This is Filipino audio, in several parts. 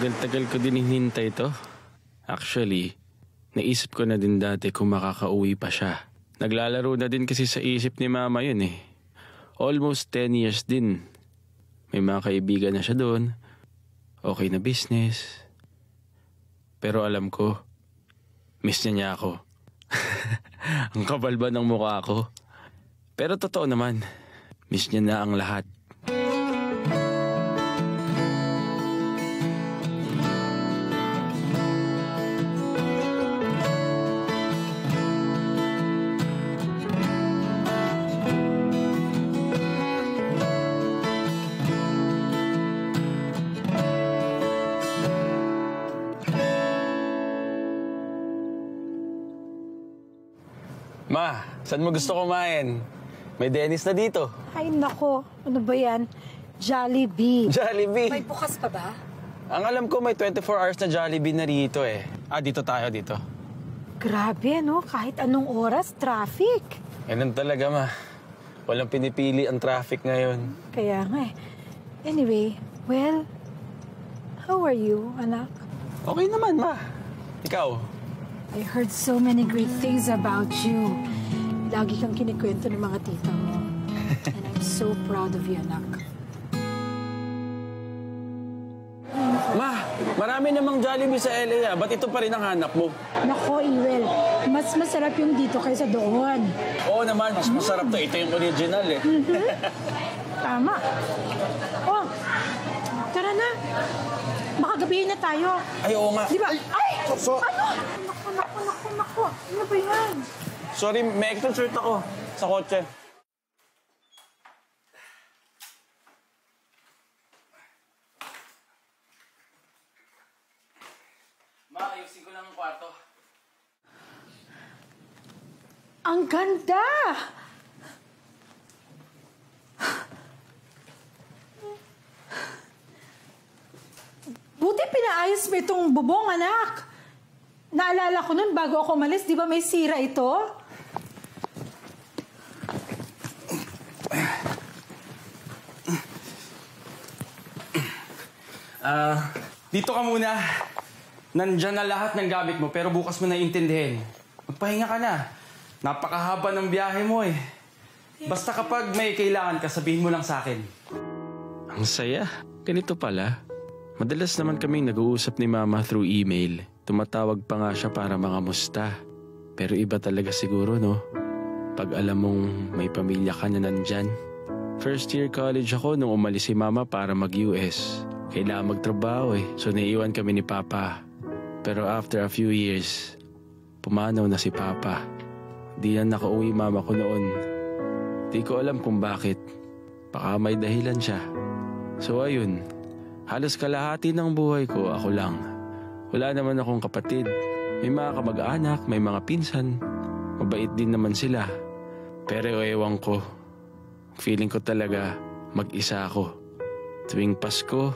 Tagal-tagal ko din hinintay to. Actually, naisip ko na din dati kung makakauwi pa siya. Naglalaro na din kasi sa isip ni Mama yun eh. Almost 10 years din. May mga kaibigan na siya doon. Okay na business. Pero alam ko, miss niya ako. Ang kapal ba ng mukha ko? Pero totoo naman, miss niya na ang lahat. Ma, saan mo gusto kumain? May Dennis na dito. Ay, nako. Ano ba yan? Jollibee. Jollibee? May bukas pa ba? Ang alam ko may 24 hours na Jollibee na rito eh. Dito tayo, dito. Grabe, no? Kahit anong oras, traffic. Ganun talaga, ma. Walang pinipili ang traffic ngayon. Kaya nga eh. Anyway, well, how are you, anak? Okay naman, ma. Ikaw? I heard so many great things about you. Lagi kang kinikwento ng mga tita mo. And I'm so proud of you, anak. Ma, marami namang Jollibee sa LA. Ba't ito pa rin ang hanap mo? Nako, Iwel. Mas masarap yung dito kaysa doon. Oo naman, mas masarap to. Ito yung original eh. Tama. Oh, tara na. Makagabihin na tayo. Ay, oo nga. Di ba? Ay! Ano? Naku. Ano ba yan? Sorry, may extra shirt ako sa kotse. Ma, ayusin ko lang ang kwarto. Ang ganda! Buti pinaayos mo itong bubong, anak. Naalala ko nun bago ako umalis, di ba may sira ito? Dito ka muna. Nandyan na lahat ng gamit mo pero bukas mo naiintindihin. Magpahinga ka na. Napakahaba ng biyahe mo eh. Basta kapag may kailangan ka, sabihin mo lang sa akin. Ang saya. Ganito pala. Madalas naman kaming nag-uusap ni Mama through email. Tumatawag pa nga siya para mangamusta. Pero iba talaga siguro, no? Pag alam mong may pamilya ka na nandyan. First year college ako nung umalis si Mama para mag-US. Kailangan magtrabaho eh. So naiiwan kami ni Papa. Pero after a few years, pumanaw na si Papa. Di na nakauwi Mama ko noon. Di ko alam kung bakit. Baka may dahilan siya. So ayun, halos kalahati ng buhay ko ako lang. Wala naman akong kapatid. May mga kamag-anak, may mga pinsan. Mabait din naman sila. Pero ewan ko. Feeling ko talaga mag-isa ako. Tuwing Pasko,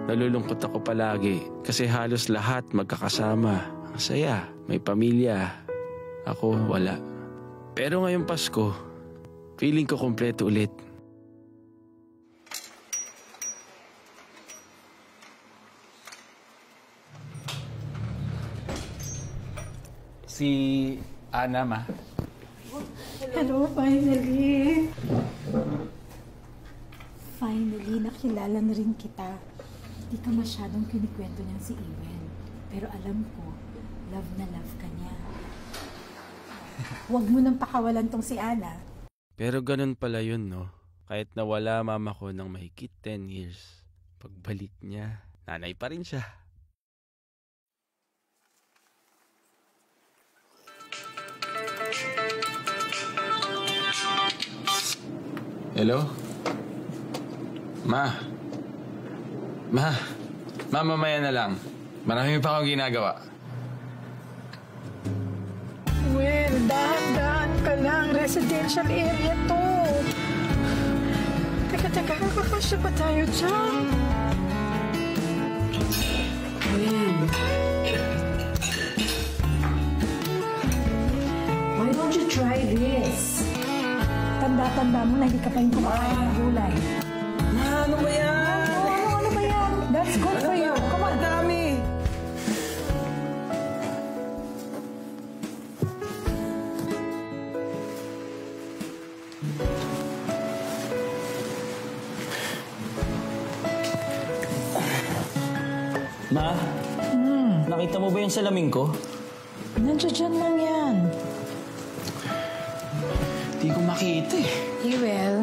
nalulungkot ako palagi kasi halos lahat magkakasama. Ang saya, may pamilya. Ako, wala. Pero ngayong Pasko, feeling ko kompleto ulit. Si Ana, ma. Hello, finally. Finally, nakilala na rin kita. Hindi ka masyadong kinikwento niyan si Iwen. Pero alam ko, love na love ka niya. Huwag mo nang pakawalan tong si Ana. Pero ganun pala yun, no? Kahit nawala mama ko ng mahigit 10 years, pagbalik niya, nanay pa rin siya. Hello? Ma, mamaya na lang. Marami pa akong ginagawa. Well, dahan-dahan ka lang. Residential area to. Teka, kakasya pa tayo dyan. Well, why don't you try this? Tanda-tanda mo na hindi ka pa yung kumakain ng gulay. Ma, ano ba yan? Ano ba yan? That's good for you. Come on. Ang dami. Ma, nakita mo ba yung salamin ko? Nandiyan lang yan. Di ko makita eh. You will.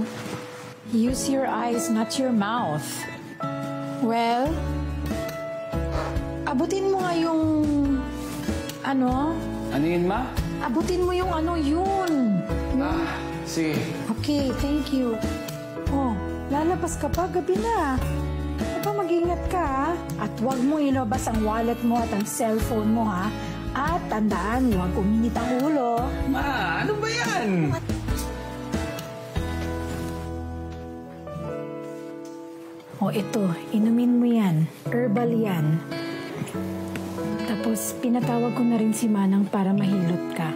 Use your eyes, not your mouth. Well, abutin mo nga yung... Ano? Ano yun, Ma? Abutin mo yung ano yun. Sige. Okay, thank you. Oh, lalabas ka pa, gabi na. Mag-ingat ka, ha? At huwag mo ilabas ang wallet mo at ang cellphone mo, ha? At tandaan, huwag uminit ang ulo. Ma, ano ba yan? O ito, inumin mo yan. Herbal yan. Tapos, pinatawag ko na rin si Manang para mahilot ka.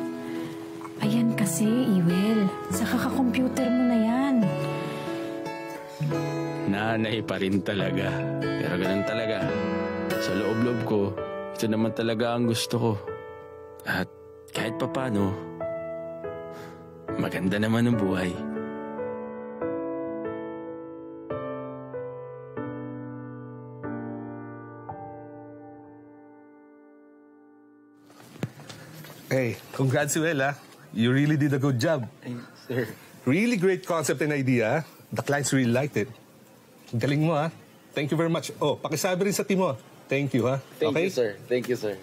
Ayan kasi, Iwel. Sa kaka-computer mo na yan. Nanay pa rin talaga. Pero ganun talaga. Sa loob-loob ko, ito naman talaga ang gusto ko. At kahit papano, maganda naman ang buhay. Hey, congrats, Will, You really did a good job. Thanks, sir. Really great concept and idea. The clients really liked it. Ang galing mo, ha? Thank you very much. Oh, pakisabi rin sa team mo. Thank you, ha? Thank you, sir. Thank you, sir.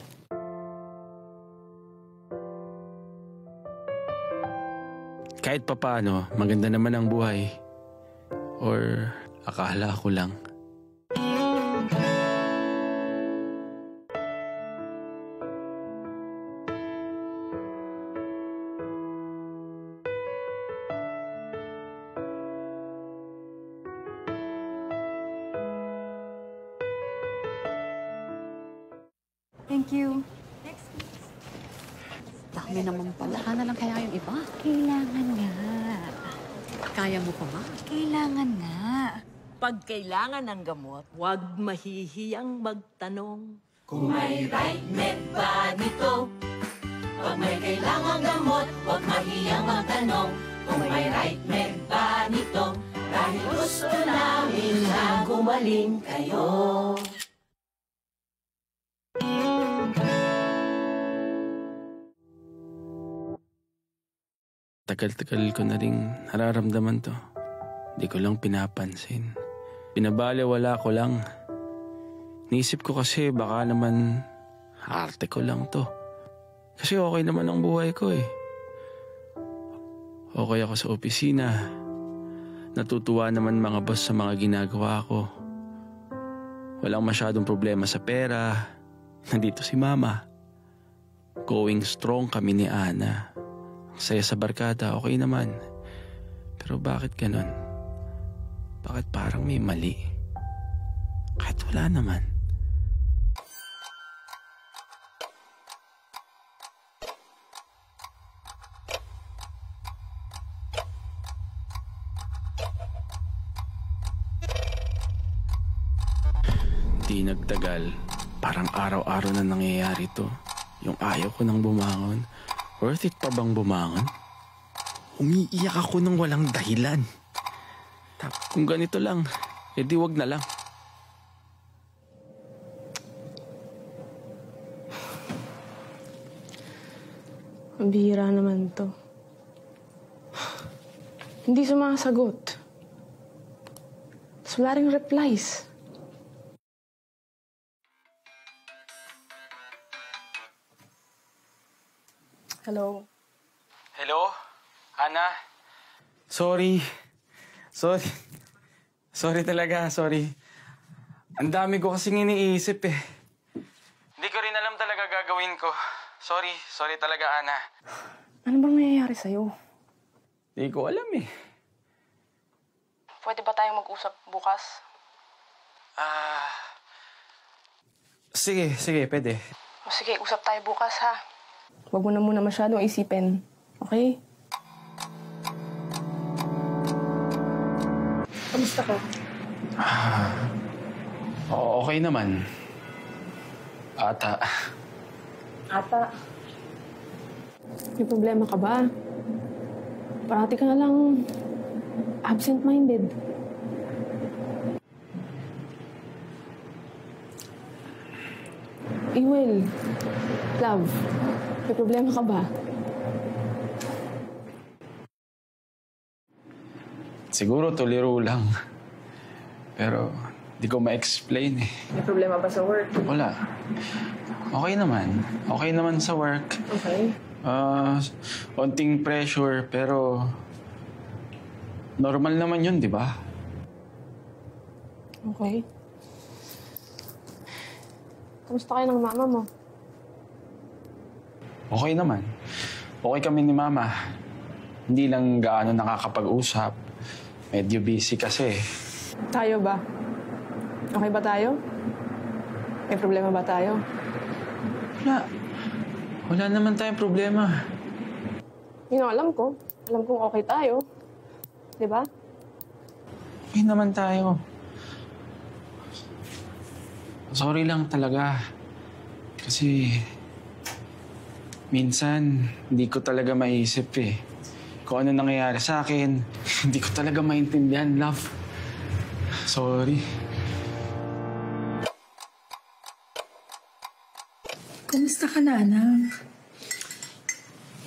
Kahit papano, maganda naman ang buhay. Or akala ko lang. Thank you. Dami naman pala. Baka na lang kaya yung iba. Kailangan nga. Kaya mo pa ba? Kailangan nga. Pag kailangan ng gamot, huwag mahihiyang magtanong. Kung may RiteMed ba nito? Pag may kailangang gamot, huwag mahiyang magtanong. Kung may RiteMed ba nito? Dahil gusto namin na gumaling kayo. Tagal-tagal ko na ring nararamdaman to. Di ko lang pinapansin. Pinabalewala ko lang. Naisip ko kasi baka naman arte ko lang to. Kasi okay naman ang buhay ko eh. Okay ako sa opisina. Natutuwa naman mga boss sa mga ginagawa ko. Walang masyadong problema sa pera. Nandito si Mama. Going strong kami ni Ana. Saya sa barkada, okay naman. Pero bakit ganon? Bakit parang may mali? Kahit wala naman. Di nagtagal, parang araw-araw na nangyayari to. Yung ayaw ko nang bumangon. Worth it pa bang bumangon? Umiiyak ako ng walang dahilan. Kung ganito lang, edi wag na lang. Ang bihira naman to. Hindi sumasagot. Tapos wala ring replies. Hello? Hello? Ana? Sorry. Sorry talaga, sorry. Ang dami ko kasing iniisip eh. Hindi ko rin alam talaga gagawin ko. Sorry talaga, Ana. Ano bang nangyayari sa'yo? Hindi ko alam eh. Pwede ba tayong mag-usap bukas? Sige, pwede. O sige, usap tayo bukas ha. Huwag mo na muna masyadong isipin. Okay? Kamusta ka? Okay naman. Ata. May problema ka ba? Parati ka na lang absent-minded. Iwel, love, may problema ka ba? Siguro tuliro lang. Pero di ko ma-explain eh. May problema ba sa work? Wala. Okay naman. Okay naman sa work. Okay. Konting pressure, pero normal naman yun, di ba? Okay. Kamusta kayo ng mama mo? Okay naman. Okay kami ni Mama. Hindi lang gaano nakakapag-usap. Medyo busy kasi. Tayo ba? Okay ba tayo? May problema ba tayo? Wala. Wala naman tayong problema. Yun ang alam ko. Alam kong okay tayo. Di ba? Okay naman tayo. Sorry lang talaga. Kasi minsan hindi ko talaga maisip eh. Kung ano nangyayari sa akin, hindi ko talaga maintindihan, love. Sorry. Kumusta ka na, anak?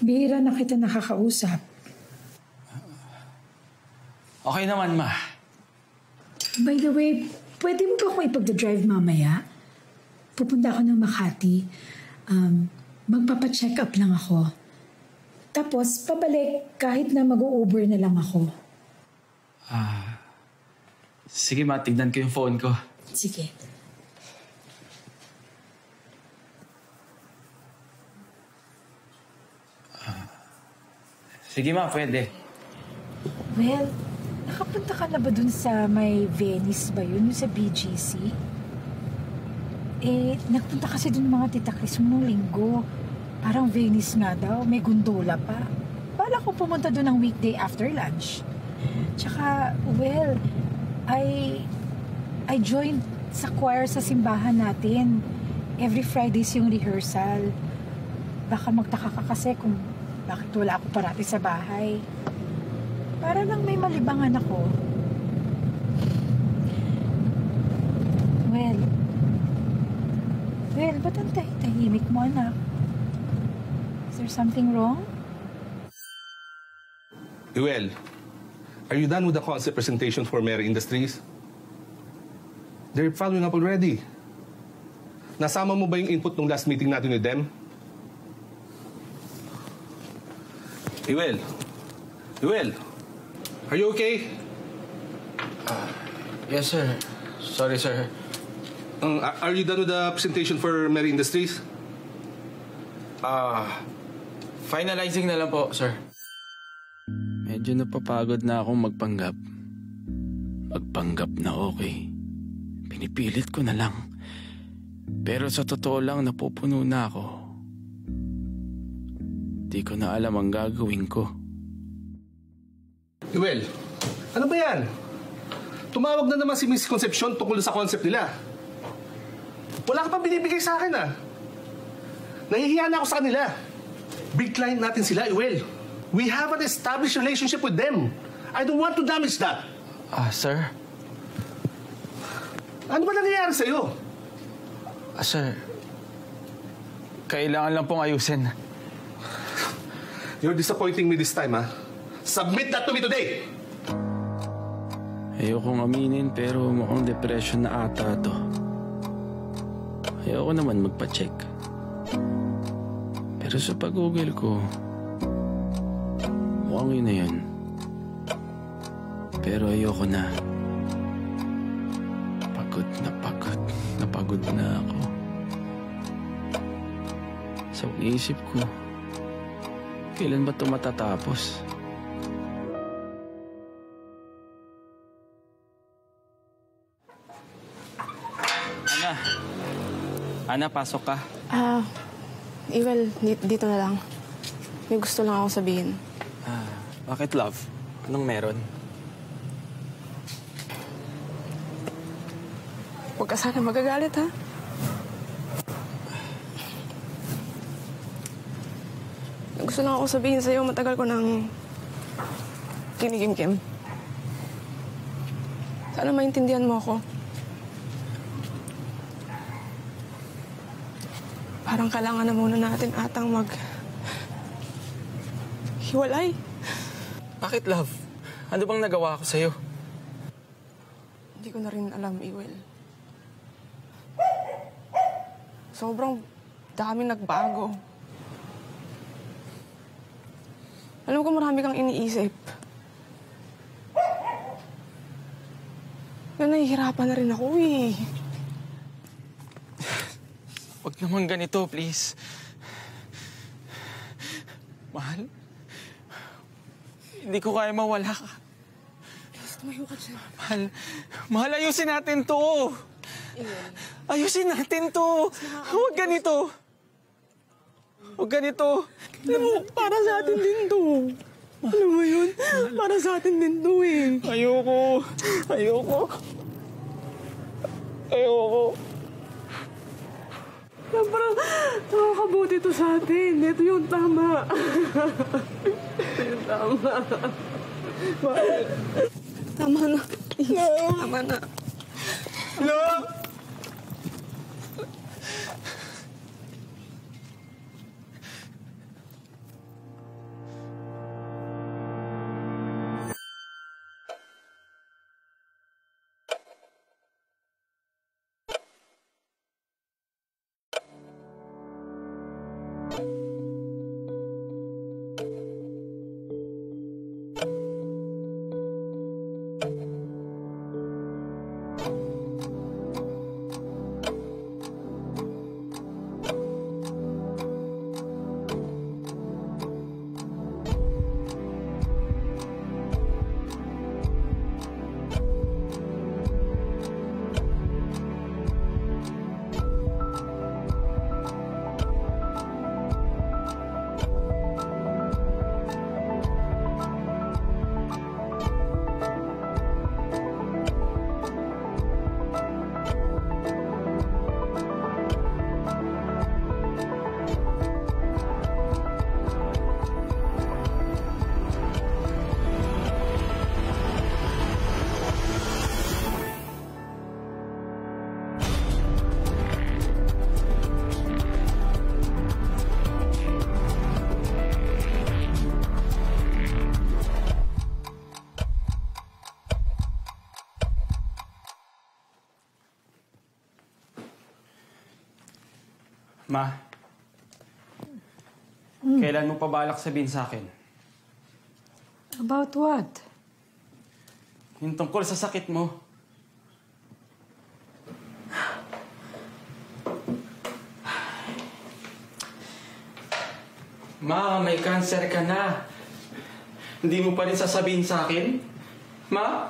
Bihira na kita nakakausap. Okay naman, Ma. By the way, pwede mo ba akong ipag-drive mamaya? Pupunta ako ng Makati. Magpapacheck up lang ako. Tapos, pabalik kahit na mag-u-Uber na lang ako. Sige, Ma. Tignan ko yung phone ko. Sige. Sige, Ma. Pwede. Well, nakapunta ka na ba dun sa may Venice ba yun? Yung sa BGC? Nagpunta kasi dun mga tita Chris nung linggo. Parang Venice nga daw, may gondola pa. Bala ko pumunta dun ng weekday after lunch. Tsaka, well, I joined sa choir sa simbahan natin. Every Fridays yung rehearsal. Baka magtaka ka kasi kung bakit wala ako parati sa bahay. Para lang may malibangan ako. Well, ba't ang tahimik mo, anak? Is there something wrong? Well, are you done with the concept presentation for Mary Industries? They're following up already. Nasama mo ba yung input ng last meeting natin with them? Iwel, are you okay? Yes, sir. Sorry, sir. Are you done with the presentation for Mary Industries? Finalizing na lang po, sir. Medyo napapagod na akong magpanggap. Magpanggap na okay. Pinipilit ko na lang. Pero sa totoo lang, napupuno na ako. Di ko na alam ang gagawin ko. Well, ano ba yan? Tumawag na naman si Miss Concepcion tungkol sa concept nila. Wala ka pa binibigay sa akin, ah. Nahihiya na ako sa kanila. Big client natin sila, Well. We have an established relationship with them. I don't want to damage that. Sir? Ano ba nangyayari sa'yo? Sir, kailangan lang pong ayusin. You're disappointing me this time, ha? Submit that to me today! Ayokong aminin pero mukhang depression na ata to. Ayoko naman magpa-check. Pero sa pag-google ko, mukhang yun na yun. Pero ayoko na. Napagod na ako. Sa isip ko, kailan ba ito matatapos? Ana, pasok ka. Iwel, dito na lang. May gusto lang ako sabihin. Bakit, love? Anong meron? Huwag ka sana magagalit, ha? Gusto lang ako sabihin sa'yo, matagal ko nang kinigimkim. Sana maintindihan mo ako. parang kailangan na muna natin atang hiwalay. Bakit, love? Ano bang nagawa ko sa'yo? Hindi ko na rin alam, Iwel. Sobrang dami nagbago. Alam ko marami kang iniisip. Pero nahihirapan na rin ako eh. Huwag naman ganito, please. Mahal? Hindi ko kaya mawala ka. Please, tumayo ka dyan. Mahal, ayusin natin to. Ayusin natin to. Huwag ganito. Huwag ganito. Alam mo, para sa atin din to. Alam mo yun? Para sa atin din to eh. Ayoko. Parang nakakabuti to sa atin. Ito yung tama. Ito yung tama. Bakit? Tama na. Tama na. No! Ma, kailan mo pa balak sabihin sa akin? About what? Yung tungkol sa sakit mo. Ma, may cancer ka na. Hindi mo pa rin sasabihin sa akin? Ma?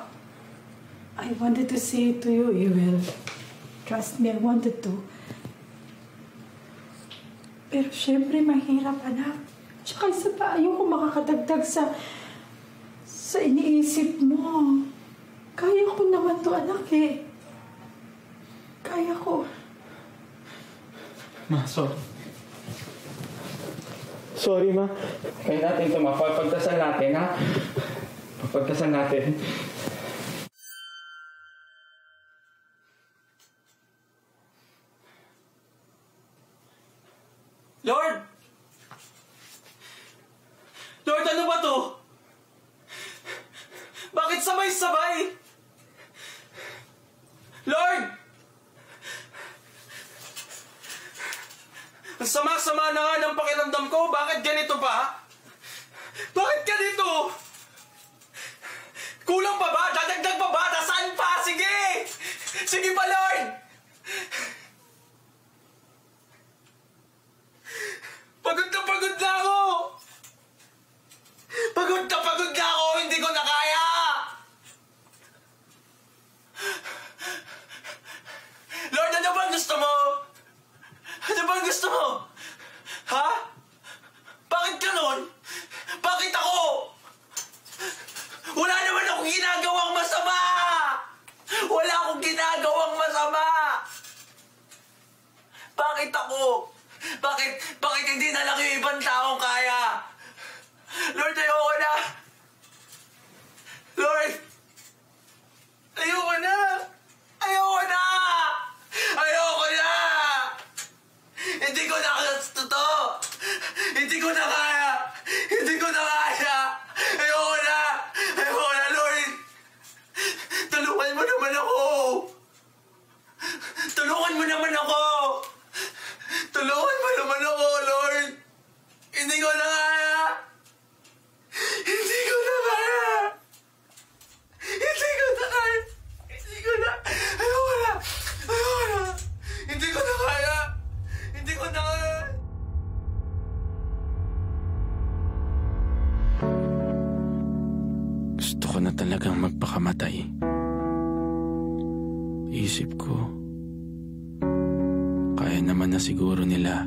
I wanted to say it to you, Iwel. Trust me, I wanted to. Pero syempre, mahirap, anak. Tsaka isa pa, ayoko makakadagdag sa iniisip mo. Kaya ko naman to, anak eh. Kaya ko. Ma, sorry. Sorry, Ma. Kaya natin ito, Ma. Papagdasal natin, ha? Papagdasal natin. Lord! Lord, ano ba to? Bakit sabay-sabay? Lord! Ang sama-sama na nga ng pakiramdam ko. Bakit ganito pa? Bakit ganito? Kulang pa ba? Dadagdag pa ba? Nasaan pa? Sige! Sige pa, Lord! Pagod na ako! Pagod na ako! Hindi ko na kaya! Lord, ano bang gusto mo? Ano bang gusto mo? Ha? Bakit ganun? Bakit ako? Wala naman akong ginagawang masama! Wala akong ginagawang masama! Bakit ako? Bakit hindi na lang yung ibang taong kaya? Lord, ayoko na! Lord! Ayoko na! Ayoko na! Ayoko na! Hindi ko na Gusto ko na talagang magpakamatay. Isip ko, kaya naman na siguro nila.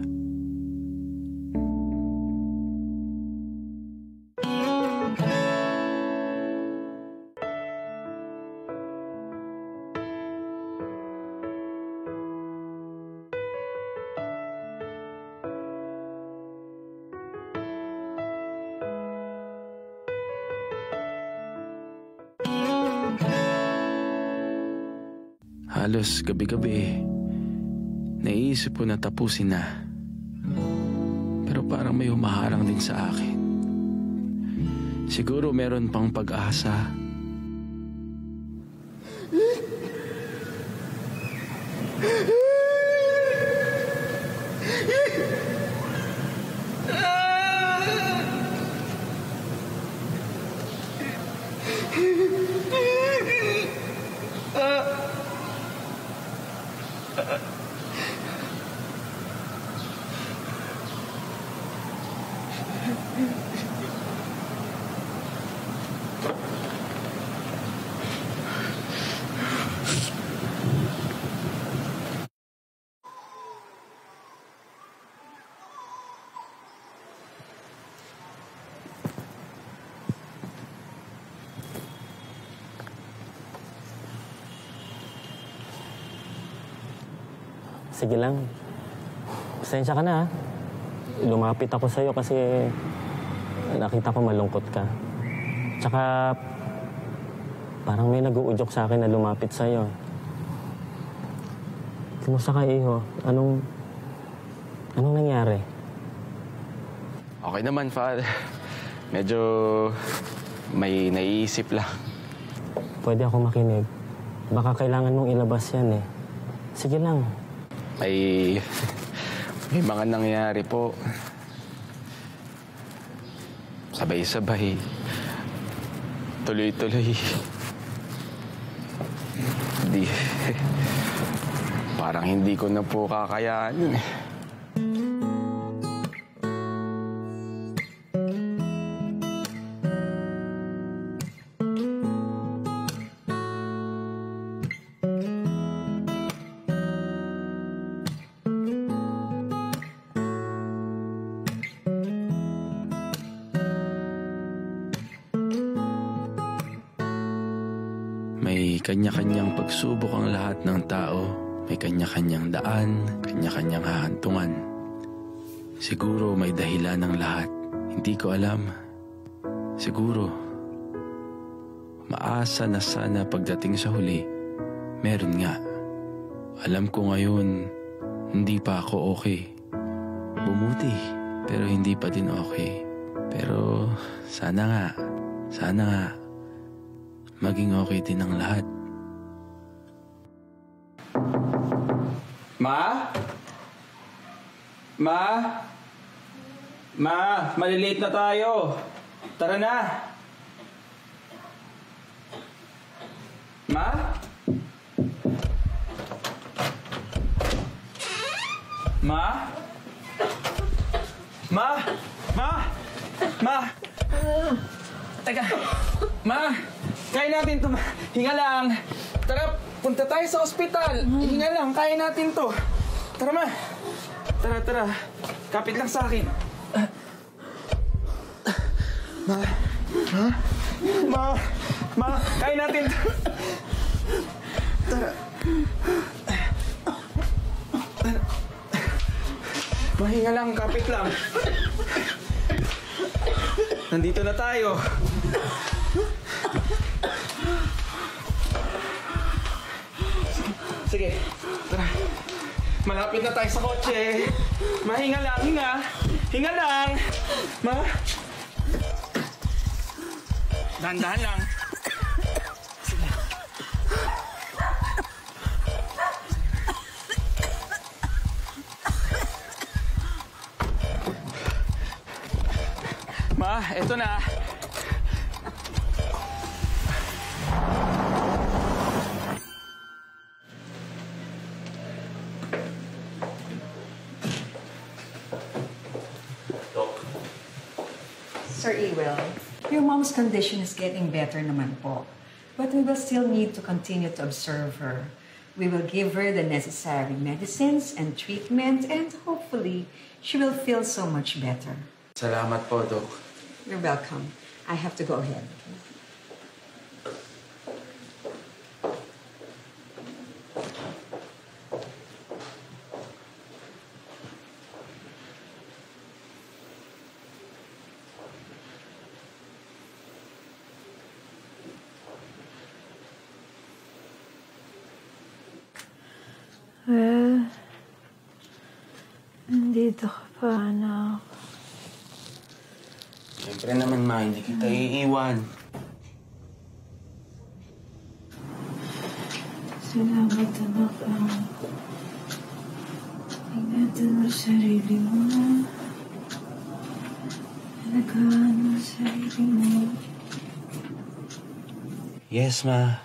Halos gabi-gabi, naiisip ko na tapusin na. Pero parang may humaharang din sa akin. Siguro meron pang pag-asa. Sige lang. Pasensya ka na, ha? Lumapit ako sa'yo kasi nakita ko malungkot ka. Tsaka parang may nag-uudyok sa akin na lumapit sa'yo. Kumusta ka, Iho? Anong nangyari? Okay naman, Father. Medyo may naiisip lang. Pwede ako makinig. Baka kailangan mong ilabas yan, eh. Sige lang. May mga nangyari po. Sabay-sabay. Tuloy-tuloy. Parang hindi ko na po kakayanin. May kanya-kanyang pagsubok ang lahat ng tao. May kanya-kanyang daan, kanya-kanyang hahantungan. Siguro may dahilan ng lahat. Hindi ko alam. Siguro, maasa na sana pagdating sa huli, meron nga. Alam ko ngayon, hindi pa ako okay. Bumuti, pero hindi pa din okay. Pero sana nga, maging okay din ang lahat. Ma? Malilate na tayo. Tara na. Ma? Teka. Kaya natin to. Hinga lang. Tara, punta tayo sa ospital. Hinga lang, kaya natin to. Tara, Ma. Tara. Kapit lang sa akin. Ma, kaya natin to. Tara. Mahinga lang, kapit lang. Nandito na tayo. Sige, tara. Malapit na tayo sa kotse. Mahinga lang, hinga lang. Ma? Dahan-dahan lang. Sige. Ma, eto na. Sir Ewell, Your mom's condition is getting better naman po. But we will still need to continue to observe her. We will give her the necessary medicines and treatment, and hopefully, she will feel so much better. Salamat po, Dok. You're welcome. I have to go ahead. Well, nandito ka pa, anak. Siyempre naman, Ma, hindi kita iiwan. Salamat, anak. Ingatan mo sarili mo. Alagaan mo sarili mo. Yes, Ma.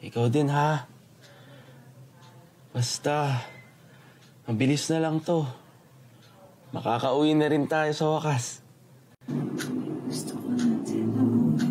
Ikaw din, ha? Basta, mabilis na lang to. Makakauwi na rin tayo sa wakas. Gusto ko natin umuwi.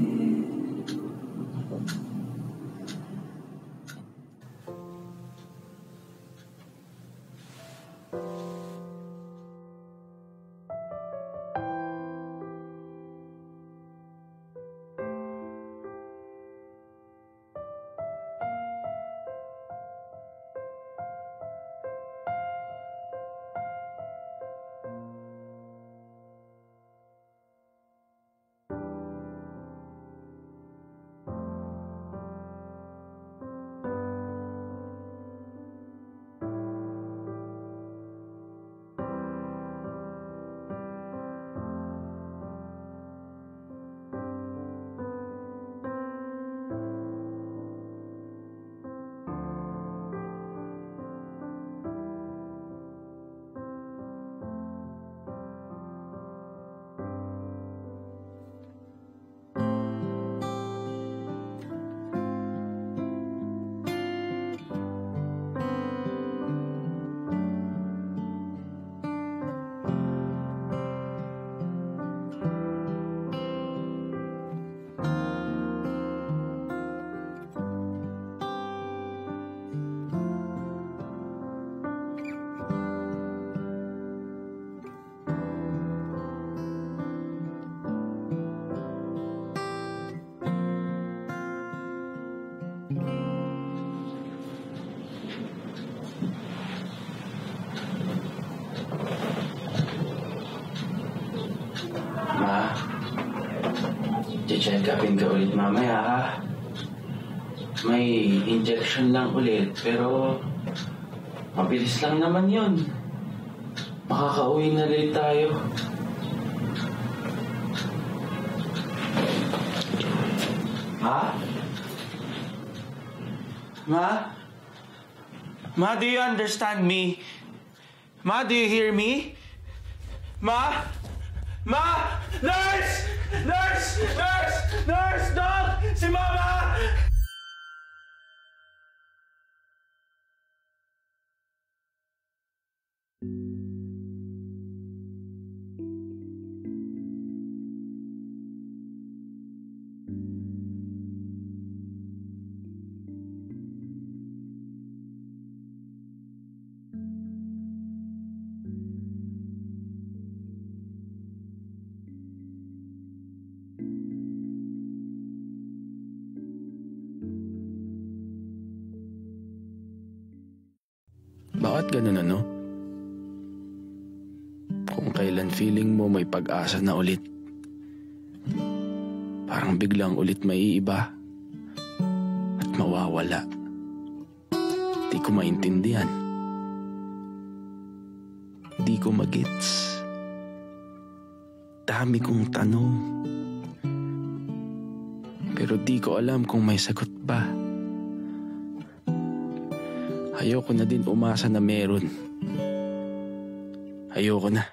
Ma, check upin ka ulit mamaya, ha? May injection lang ulit, pero mabilis lang naman yun. Makakauwi na rin tayo. Ha? Ma? Ma, do you understand me? Ma, do you hear me? Ma? Ma! Nurse! Nurse! Nurse! Nurse! Doc! Si Mama! Bakit ganun ano? Kung kailan feeling mo may pag-asa na ulit, parang biglang ulit maiiba at mawawala. Di ko maintindihan. Di ko magets. Dami kong tanong. Pero di ko alam kung may sagot ba. Ayoko na din umasa na meron. Ayoko na.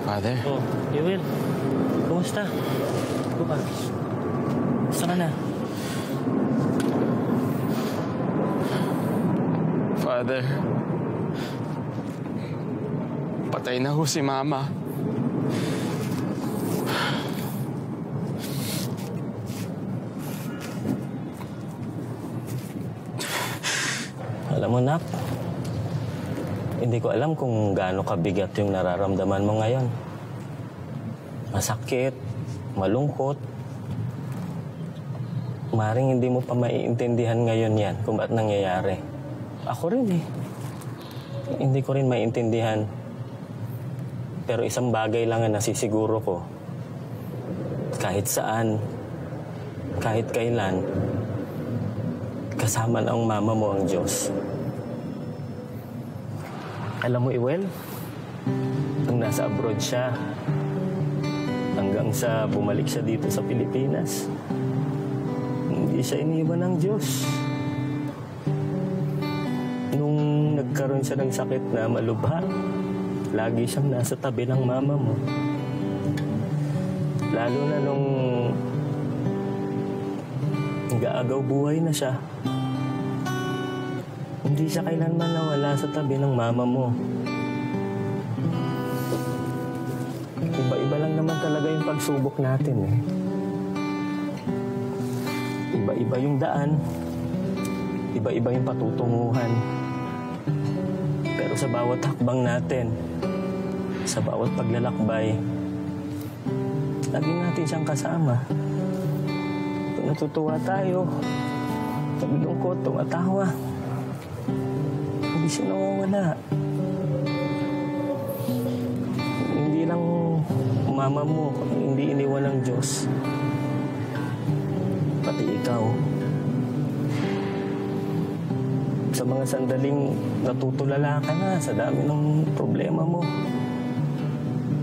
Father? Oh, Ewell. Kumusta? Buka. Gusto ka na? Father, patay na ho si Mama. Alam mo, Nak, hindi ko alam kung gaano kabigat yung nararamdaman mo ngayon. Masakit, malungkot. Maring hindi mo pa maiintindihan ngayon yan kung ba't nangyayari. Ako rin eh. Hindi ko rin maiintindihan. Pero isang bagay lang ang nasisiguro ko. Kahit saan, kahit kailan, kasama ng mama mo ang Diyos. Alam mo, Ewell, nung nasa abroad siya, hanggang sa bumalik siya dito sa Pilipinas, hindi siya iniwan ng Diyos. Nung nagkaroon siya ng sakit na malubha, lagi siyang nasa tabi ng mama mo. Lalo na nung nag-aagaw buhay na siya, hindi siya kailanman nawala sa tabi ng mama mo. Iba-iba lang naman talaga yung pagsubok natin eh. Iba-iba yung daan. Iba-iba yung patutunguhan. Pero sa bawat hakbang natin, sa bawat paglalakbay, lagi natin siyang kasama. Kung natutuwa tayo, naglulungkot, tumatawa, hindi siya nawawala. Hindi lang mama mo, hindi iniwan ng Diyos. Pati ikaw. Sa mga sandaling natutulala ka na sa dami ng problema mo.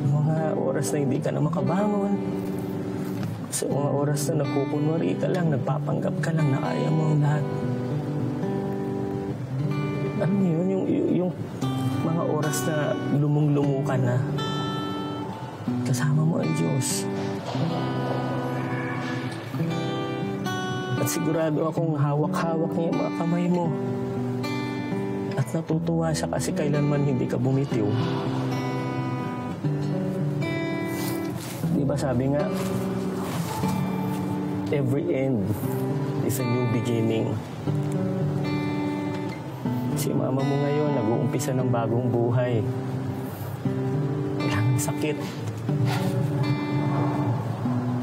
Mga oras na hindi ka na makabangon. Sa mga oras na nagkukunwari ka lang, nagpapanggap ka lang na kaya mo ang lahat. Ano yun? Yung mga oras na lumong-lumo ka na, kasama mo ang Diyos. At sigurado akong hawak-hawak niya yung mga kamay mo. At natutuwa siya kasi kailanman hindi ka bumitiw. Di ba sabi nga, every end is a new beginning. Si mama mo ngayon, nag-uumpisa ng bagong buhay. Wala nang sakit.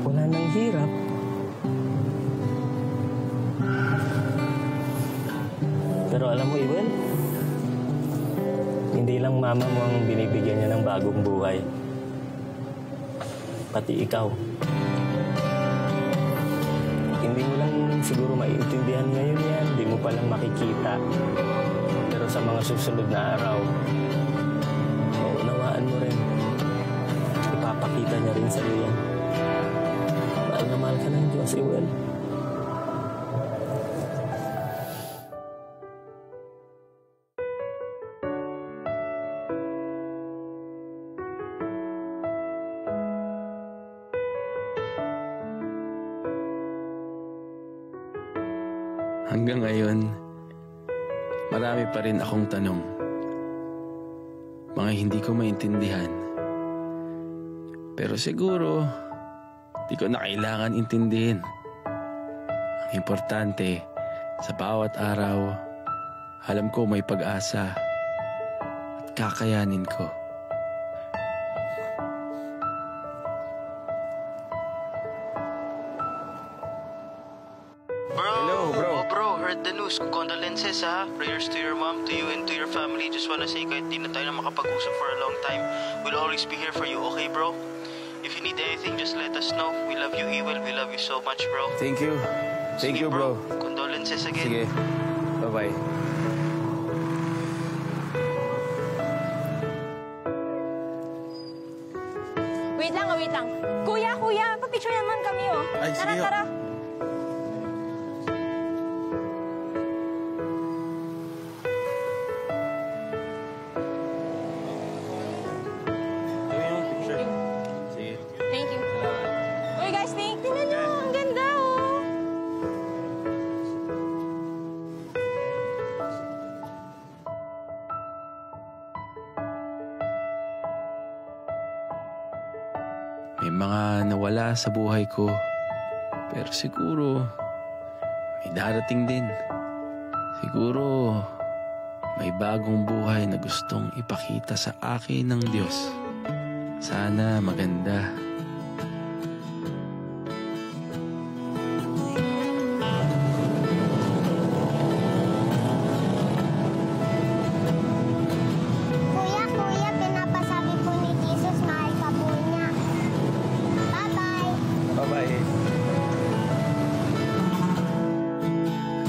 Wala nang hirap. Pero alam mo, Iwan, hindi lang mama mo ang binibigyan niya ng bagong buhay. Pati ikaw. Hindi mo lang siguro maiintindihan ngayon yan. Hindi mo palang makikita. Pero sa mga susunod na araw, maunawaan mo rin. Ipapakita niya rin sa'yo yan. Mahal na mahal ka ng Diyos, Iwan. Hanggang ngayon, marami pa rin akong tanong. Mga hindi ko maintindihan. Pero siguro, di ko na kailangan intindihin. Ang importante, sa bawat araw, alam ko may pag-asa at kakayanin ko. The news, condolences ha. Prayers to your mom, to you and to your family. Just wanna say kahit di na tayo na makapag-usap for a long time, we'll always be here for you, okay bro? If you need anything, just let us know. We love you, Ewell. We love you so much, bro. Thank you. Thank you, bro. Condolences again. Sige. Bye-bye. Wait lang. Kuya, papicture naman kami, oh. Ay, sige, oh. Tara. May mga nawala sa buhay ko. Pero siguro, may darating din. Siguro, may bagong buhay na gustong ipakita sa akin ng Diyos. Sana maganda. Kuya, pinapasabi po ni Jesus mahal ka po niya. Bye-bye. Bye-bye.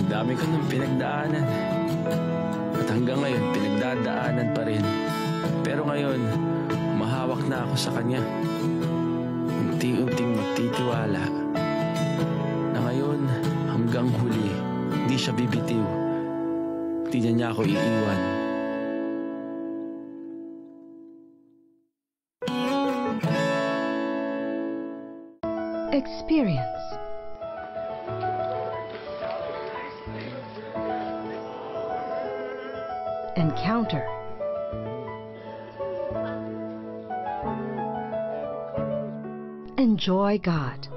Ang dami ko nang pinagdaanan. At hanggang ngayon, pinagdadaanan pa rin. Pero ngayon, humahawak na ako sa Kanya. Unti-unting magtitiwala na ngayon, hanggang huli, hindi siya bibitiw. Hindi niya ako iiwan. Experience. Encounter. Enjoy God.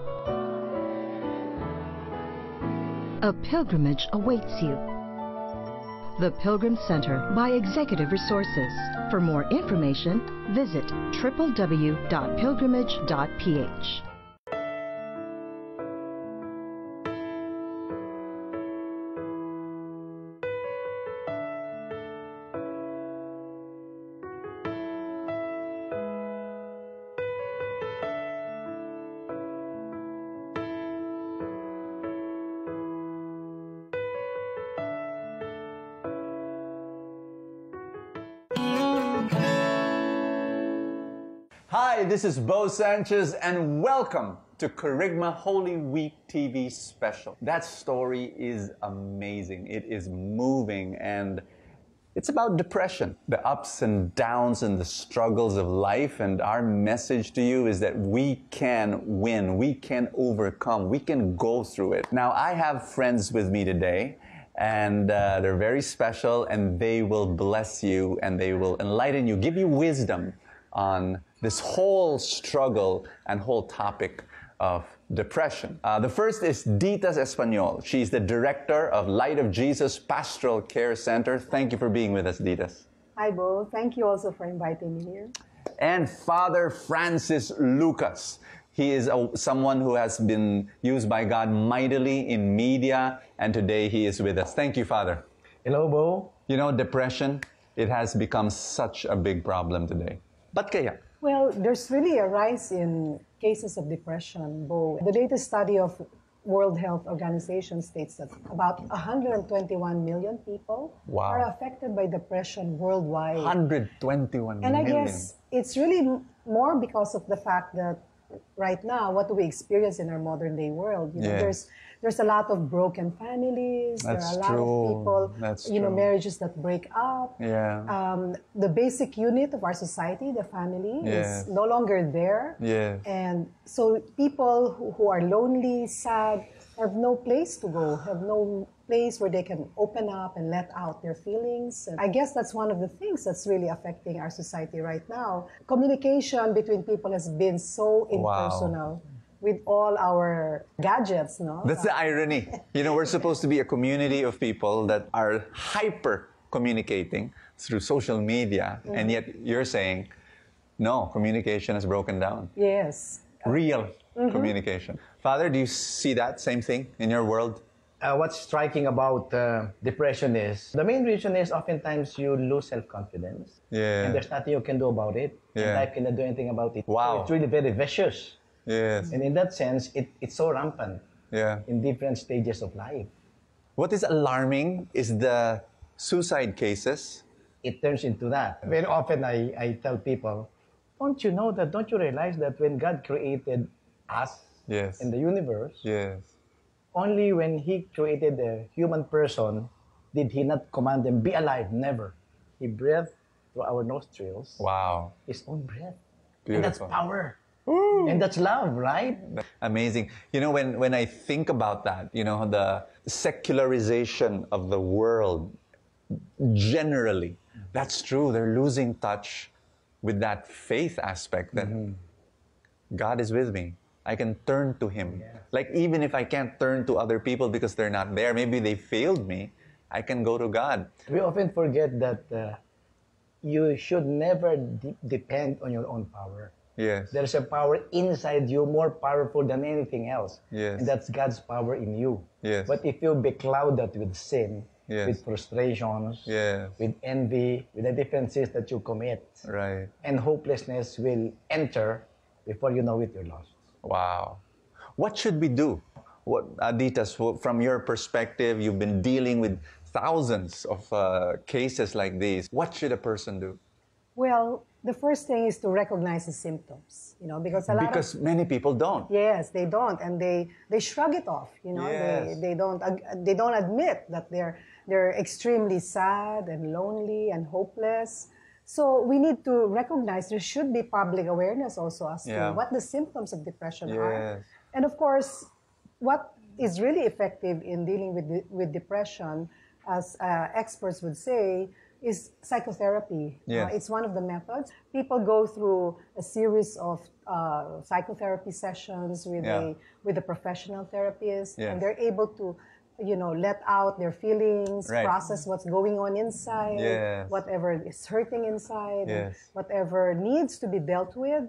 A pilgrimage awaits you. The Pilgrim Center by Executive Resources. For more information, visit www.pilgrimage.ph. Hi, this is Bo Sanchez, and welcome to Kerygma Holy Week TV special. That story is amazing. It is moving, and it's about depression, the ups and downs and the struggles of life. And our message to you is that we can win, we can overcome, we can go through it. Now, I have friends with me today, and they're very special, and they will bless you, and they will enlighten you, give you wisdom on this whole struggle and whole topic of depression. The first is Ditas Espanyol. She's the director of Light of Jesus Pastoral Care Center. Thank you for being with us, Ditas. Hi, Bo. Thank you also for inviting me here. And Father Francis Lucas. He is someone who has been used by God mightily in media, and today he is with us. Thank you, Father. Hello, Bo. You know, depression, it has become such a big problem today. Ba't kaya? Well, there's really a rise in cases of depression, Bo. The latest study of World Health Organization states that about 121 million people are affected by depression worldwide. 121 and million. I guess it's really more because of the fact that right now, what do we experience in our modern day world? You know, there's a lot of broken families. There are a lot of people, marriages that break up. The basic unit of our society, the family, is no longer there. And so people who are lonely, sad, have no place to go, have no place where they can open up and let out their feelings. And I guess that's one of the things that's really affecting our society right now. Communication between people has been so impersonal. With all our gadgets, no? That's the irony. You know, we're supposed to be a community of people that are hyper communicating through social media, and yet you're saying, no, communication has broken down. Yes. Real communication. Father, do you see that same thing in your world? What's striking about depression is, the main reason is oftentimes you lose self-confidence. And there's nothing you can do about it. And life cannot do anything about it. So it's really very vicious. And in that sense, it's so rampant in different stages of life. What is alarming is the suicide cases. It turns into that. Very often I tell people, don't you know that, don't you realize that when God created us in the universe, only when He created the human person did He not command them, be alive, never. He breathed through our nostrils. His own breath. Beautiful. And that's power. And that's love, right? Amazing. You know, when I think about that, you know, the secularization of the world generally, that's true. They're losing touch with that faith aspect that God is with me. I can turn to Him. Like even if I can't turn to other people because they're not there, maybe they failed me, I can go to God. We often forget that you should never depend on your own power. Yes. There's a power inside you more powerful than anything else. Yes. And that's God's power in you. Yes. But if you becloud that with sin, Yes. with frustrations, Yes. with envy, with the different sins that you commit, Right. and hopelessness will enter, before you know it, you're lost. Wow. What should we do? What, Aditas, from your perspective, you've been dealing with thousands of cases like these. What should a person do? Well, the first thing is to recognize the symptoms, because Because many people don't. Yes, they don't, and they shrug it off. Yes. They don't admit that they're extremely sad and lonely and hopeless. So we need to recognize there should be public awareness also as to what the symptoms of depression are, and of course, what is really effective in dealing with depression, as experts would say, is psychotherapy. Yes. It's one of the methods. People go through a series of psychotherapy sessions with a professional therapist, and they're able to, let out their feelings, process what's going on inside, whatever is hurting inside, whatever needs to be dealt with.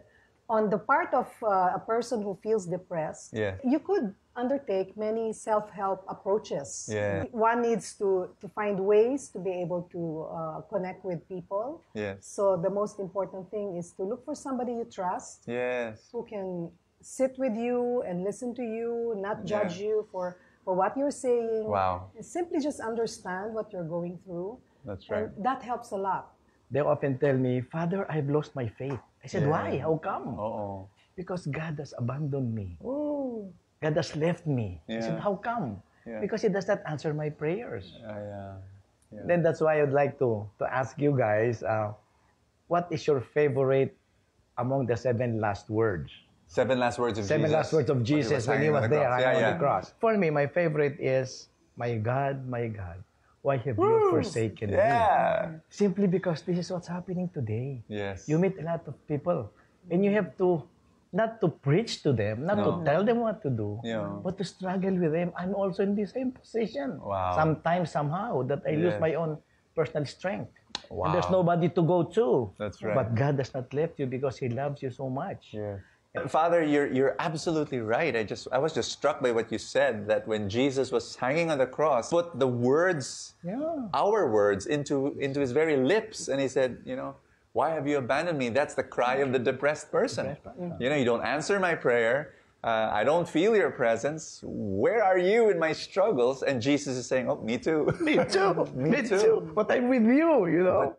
On the part of a person who feels depressed, you could undertake many self-help approaches. One needs to find ways to be able to connect with people. So the most important thing is to look for somebody you trust, who can sit with you and listen to you, not judge you for what you're saying. Wow. And simply just understand what you're going through. That's right. And that helps a lot. They often tell me, Father, I've lost my faith. I said, why? How come? Uh-oh. Because God has abandoned me. Oh. God has left me. I said, how come? Because He does not answer my prayers. Then that's why I'd like to ask you guys, what is your favorite among the 7 last words? 7 last words of Jesus. 7 last words of Jesus when He was there on the cross. For me, my favorite is, my God, why have you forsaken me? Simply because this is what's happening today. You meet a lot of people, and you have to, not to preach to them, not to tell them what to do, but to struggle with them. I'm also in the same position. Sometimes, somehow, that I lose my own personal strength. And there's nobody to go to. That's right. But God has not left you because He loves you so much. Father, you're absolutely right. I was just struck by what you said, that when Jesus was hanging on the cross, put the words, our words, into His very lips, and He said, why have you abandoned me? That's the cry of the depressed person. You don't answer my prayer. I don't feel your presence. Where are you in my struggles? And Jesus is saying, oh, me too. Me too. me too. But I'm with you,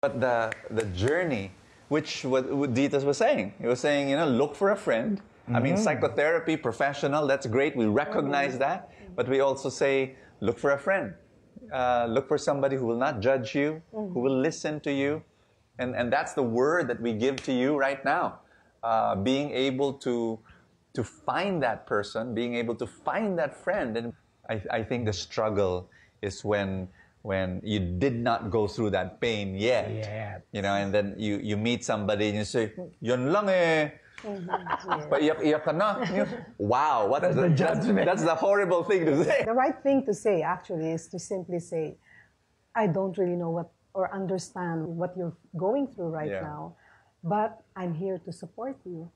But the journey, which what Ditas was saying, he was saying, look for a friend. I mean, psychotherapy, professional, that's great. We recognize that. But we also say, look for a friend. Look for somebody who will not judge you, who will listen to you. And that's the word that we give to you right now. Being able to find that person, being able to find that friend. And I think the struggle is when you did not go through that pain yet. And then you meet somebody and you say, yun lang eh. Paiyak-iyak ka na. Wow, that's the judgment. That's the horrible thing to say. The right thing to say, actually, is to simply say, I don't really know what or understand what you're going through right now, but I'm here to support you.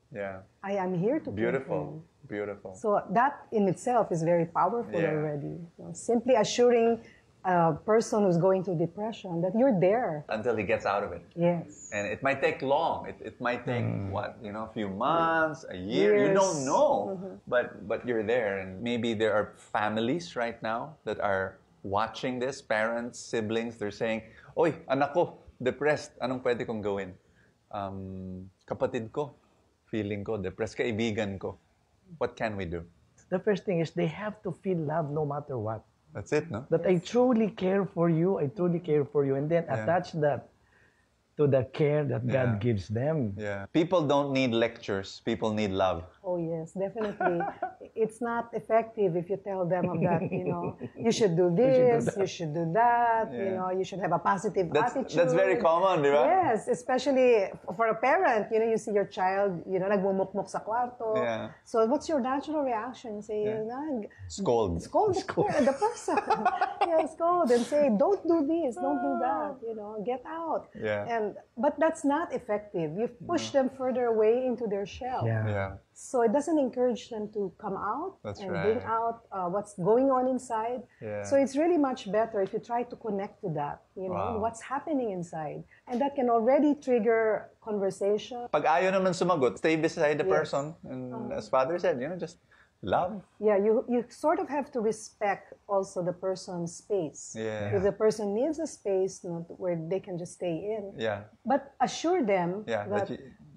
I am here to care for you. Beautiful. So that in itself is very powerful already. Simply assuring a person who's going through depression that you're there. Until he gets out of it. Yes. And it might take long. It might take, a few months, a year. Years. You don't know. But you're there. And maybe there are families right now that are watching this, parents, siblings, they're saying, Oy, anak ko, depressed. Anong pwede kong gawin? Kapatid ko, feeling ko, depressed. Kaibigan ko. What can we do? the first thing is they have to feel love no matter what. That's it, no? That I truly care for you, I truly care for you, and then attach that to the care that God gives them. Yeah. People don't need lectures. People need love. Oh, yes, definitely. It's not effective if you tell them of that, you should do this, you should do that, you should have a positive attitude. That's very common, di ba? Yes, especially for a parent, you see your child, nagmumukmuk sa kwarto. Yeah. So what's your natural reaction? Say, Scold. Scold the person. Scold and say, don't do this, don't do that, get out. Yeah. But that's not effective. You push them further away into their shell. Yeah. So it doesn't encourage them to come out and bring out what's going on inside. Yeah. So it's really much better if you try to connect to that, what's happening inside. And that can already trigger conversation. Pag ayaw naman sumagot, stay beside the person. And as Father said, just love. Yeah, you sort of have to respect also the person's space. Yeah. If the person needs a space where they can just stay in. Yeah. But assure them that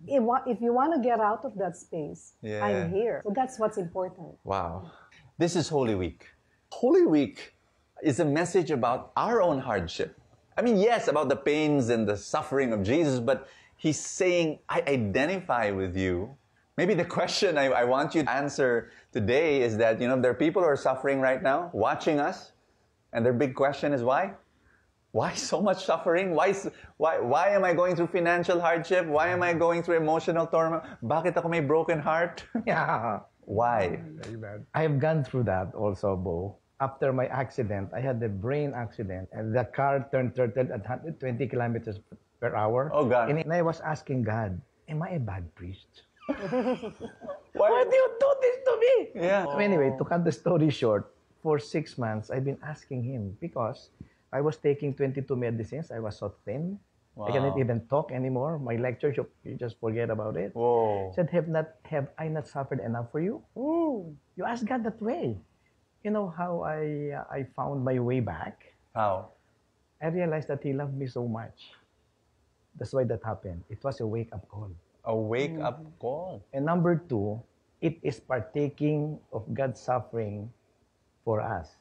if you want to get out of that space, I'm here. So that's what's important. Wow. This is Holy Week. Holy Week is a message about our own hardship. I mean, yes, about the pains and the suffering of Jesus, but he's saying, I identify with you. Maybe the question I want you to answer today is that, there are people who are suffering right now, watching us, and their big question is why? Why so much suffering? Why am I going through financial hardship? Why am I going through emotional torment? Bakit ako may broken heart? Yeah. Why? I have gone through that also, Bo. After my accident, I had a brain accident, and the car turned turtle at 120 kilometers per hour. Oh, God. And I was asking God, am I a bad priest? Why do you do this to me? Yeah. So anyway, to cut the story short, for 6 months, I've been asking him because I was taking 22 medicines. I was so thin. Wow. I cannot even talk anymore. My lecture, you just forget about it. Whoa. He said, have I not suffered enough for you? Ooh. You ask God that way. You know how I found my way back? How? I realized that He loved me so much. That's why that happened. It was a wake-up call. A wake-up call. And number 2, it is partaking of God's suffering for us.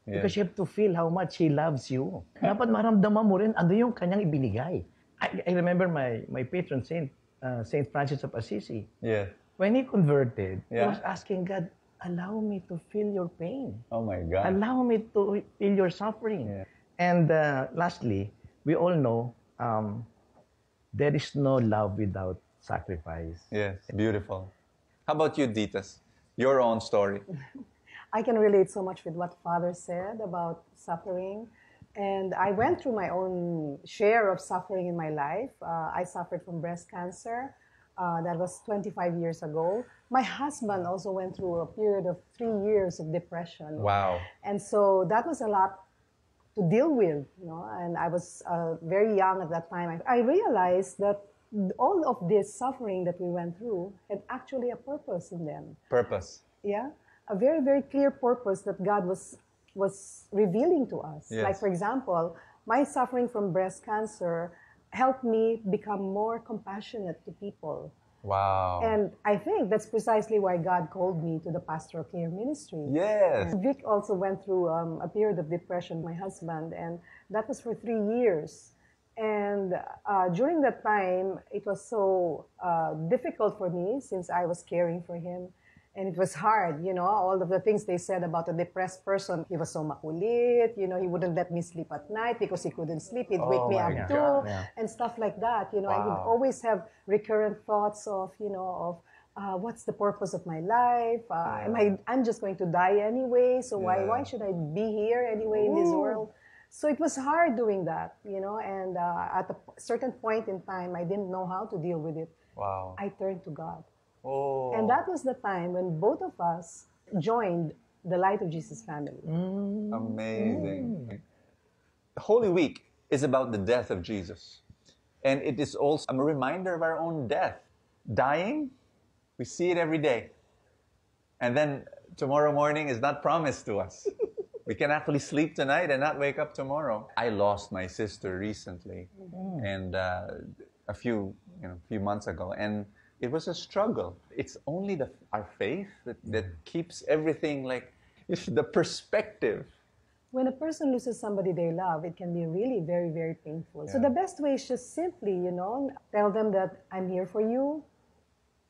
Because you have to feel how much He loves you. Dapat maramdaman mo rin ano yung kanyang ibinigay. I remember my patron saint, Saint Francis of Assisi. Yeah. When he converted, he was asking God, allow me to feel your pain. Oh my God. Allow me to feel your suffering. Yeah. And lastly, we all know there is no love without sacrifice. Yes, beautiful. How about you, Ditas? Your own story. I can relate so much with what Father said about suffering. And I went through my own share of suffering in my life. I suffered from breast cancer. That was 25 years ago. My husband also went through a period of 3 years of depression. Wow. And so that was a lot to deal with, and I was very young at that time. I realized that all of this suffering that we went through had actually a purpose in them. Purpose. Yeah. A very, very clear purpose that God was revealing to us. Yes. Like, for example, my suffering from breast cancer helped me become more compassionate to people. Wow. And I think that's precisely why God called me to the pastoral care ministry. Yes. Vic also went through a period of depression, my husband, and that was for 3 years. And during that time, it was so difficult for me since I was caring for him. And it was hard, all of the things they said about a depressed person. He was so makulit, he wouldn't let me sleep at night because he couldn't sleep. He'd wake me up too, and stuff like that. I would always have recurrent thoughts of, what's the purpose of my life? I'm just going to die anyway, so why should I be here anyway in this world? So it was hard doing that, and at a certain point in time, I didn't know how to deal with it. Wow. I turned to God. Oh. And that was the time when both of us joined the Light of Jesus family. Amazing. Holy Week is about the death of Jesus. And it is also a reminder of our own death. Dying, we see it every day. And then tomorrow morning is not promised to us. We can actually sleep tonight and not wake up tomorrow. I lost my sister recently, and a few months ago. And It was a struggle. It's only our faith that keeps everything like, it's the perspective. When a person loses somebody they love, it can be really very, very painful. So the best way is just simply, tell them that I'm here for you.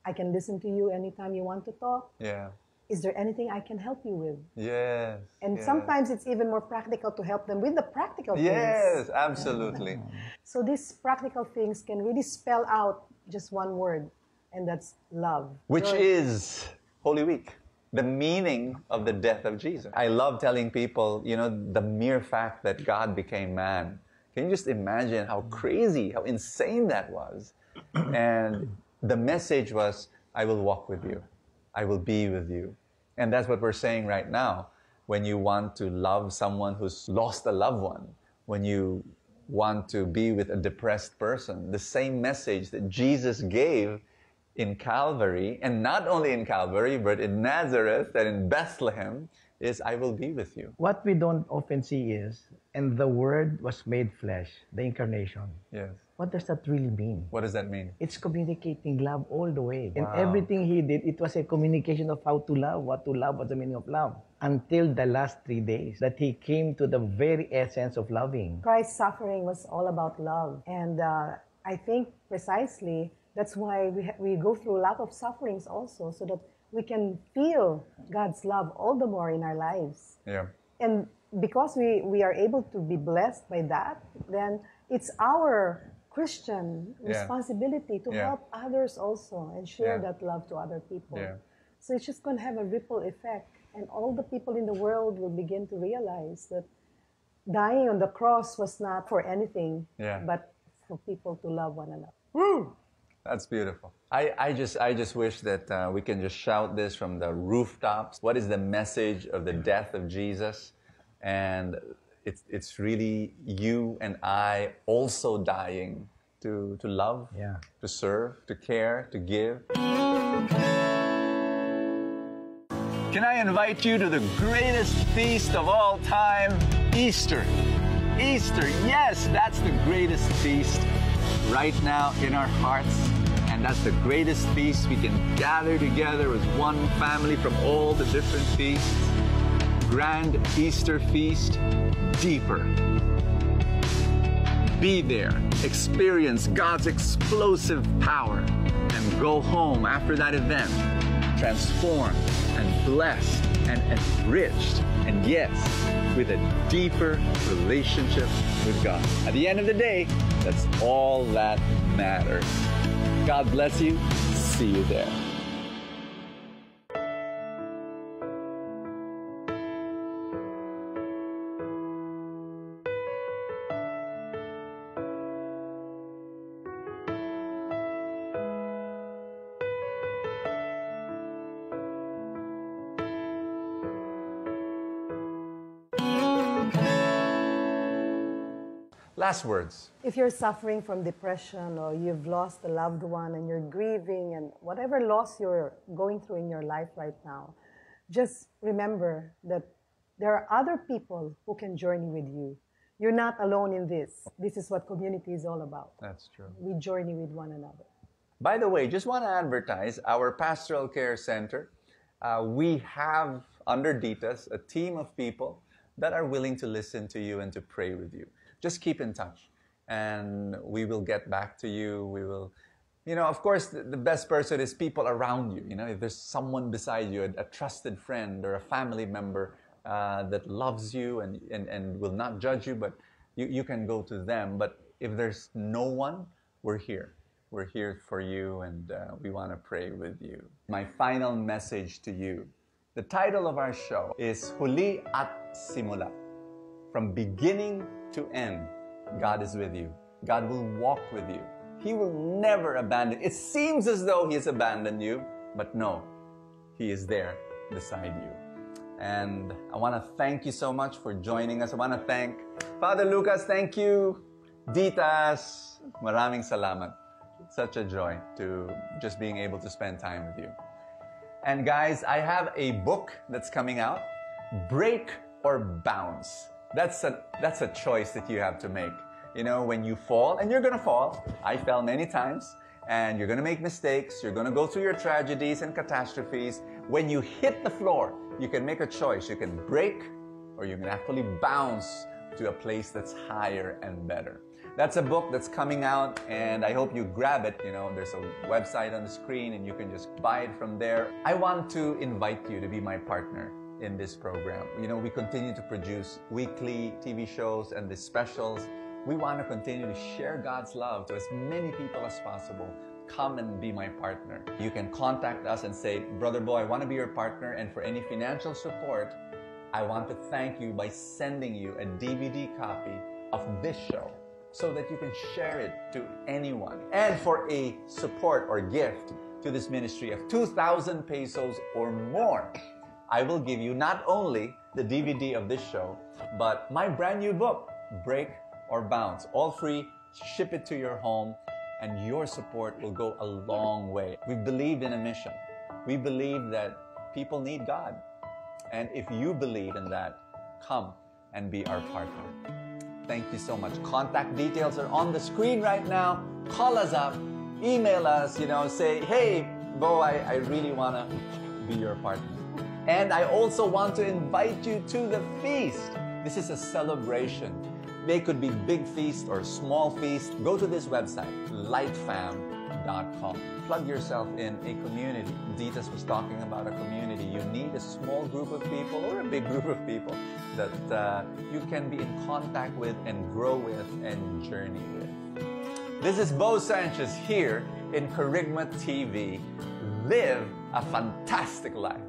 I can listen to you anytime you want to talk. Yeah. Is there anything I can help you with? Yes. And sometimes it's even more practical to help them with the practical things. Yes, absolutely. So these practical things can really spell out just one word, and that's love. Which is Holy Week, the meaning of the death of Jesus. I love telling people, the mere fact that God became man. Can you just imagine how crazy, how insane that was? And the message was, I will walk with you. I will be with you. And that's what we're saying right now. When you want to love someone who's lost a loved one, when you want to be with a depressed person, the same message that Jesus gave in Calvary, and not only in Calvary, but in Nazareth and in Bethlehem, is I will be with you. What we don't often see is, and the Word was made flesh, the incarnation. Yes. What does that really mean? What does that mean? It's communicating love all the way. Wow. And everything He did, it was a communication of how to love, what to love, what's the meaning of love. Until the last 3 days, that He came to the very essence of loving. Christ's suffering was all about love. And I think precisely that's why we go through a lot of sufferings also, so that we can feel God's love all the more in our lives. Yeah. And because we are able to be blessed by that, then it's our Christian responsibility to help others also and share that love to other people. Yeah. So it's just going to have a ripple effect, and all the people in the world will begin to realize that dying on the cross was not for anything, but for people to love one another. Woo! That's beautiful. I just wish that we can just shout this from the rooftops. What is the message of the death of Jesus? And it's really you and I also dying to love, to serve, to care, to give. Can I invite you to the greatest feast of all time, Easter? Easter, yes, that's the greatest feast right now in our hearts. And that's the greatest feast. We can gather together as one family from all the different feasts. Grand Easter feast, deeper. Be there, experience God's explosive power, and go home after that event, transformed and blessed and enriched, and yes, with a deeper relationship with God. At the end of the day, that's all that matters. God bless you. See you there. Last words. If you're suffering from depression or you've lost a loved one and you're grieving and whatever loss you're going through in your life right now, just remember that there are other people who can journey with you. You're not alone in this. This is what community is all about. That's true. We journey with one another. By the way, just want to advertise our Pastoral Care Center. We have under DITAS a team of people that are willing to listen to you and to pray with you. Just keep in touch, and we will get back to you. We will, of course, the best person is people around you. If there's someone beside you, a trusted friend or a family member that loves you and will not judge you, but you can go to them. But if there's no one, we're here. We're here for you, and we want to pray with you. My final message to you. The title of our show is Hulit at Simula. From beginning to end, God is with you. God will walk with you. He will never abandon. It seems as though He has abandoned you, but no, He is there beside you. And I want to thank you so much for joining us. I want to thank Father Lucas. Thank you. Ditas, maraming salamat. It's such a joy to just being able to spend time with you. And guys, I have a book that's coming out, Break or Bounce. That's a choice that you have to make. When you fall, and you're going to fall. I fell many times. and you're going to make mistakes. You're going to go through your tragedies and catastrophes. When you hit the floor, you can make a choice. You can break, or you can actually bounce to a place that's higher and better. That's a book that's coming out, and I hope you grab it. You know, there's a website on the screen, and you can just buy it from there. I want to invite you to be my partner in this program. You know, we continue to produce weekly TV shows and the specials. We want to continue to share God's love to as many people as possible. Come and be my partner. You can contact us and say, Brother Bo, I want to be your partner, and for any financial support, I want to thank you by sending you a DVD copy of this show so that you can share it to anyone. And for a support or gift to this ministry of 2,000 pesos or more, I will give you not only the DVD of this show, but my brand new book, Break or Bounce. All free, ship it to your home, and your support will go a long way. We believe in a mission. We believe that people need God. And if you believe in that, come and be our partner. Thank you so much. Contact details are on the screen right now. Call us up, email us, you know, say, hey, Bo, I really want to be your partner. And I also want to invite you to the feast. This is a celebration. They could be big feast or small feast. Go to this website, lightfam.com. Plug yourself in a community. Ditas was talking about a community. You need a small group of people or a big group of people that you can be in contact with and grow with and journey with. This is Bo Sanchez here in Kerygma TV. Live a fantastic life.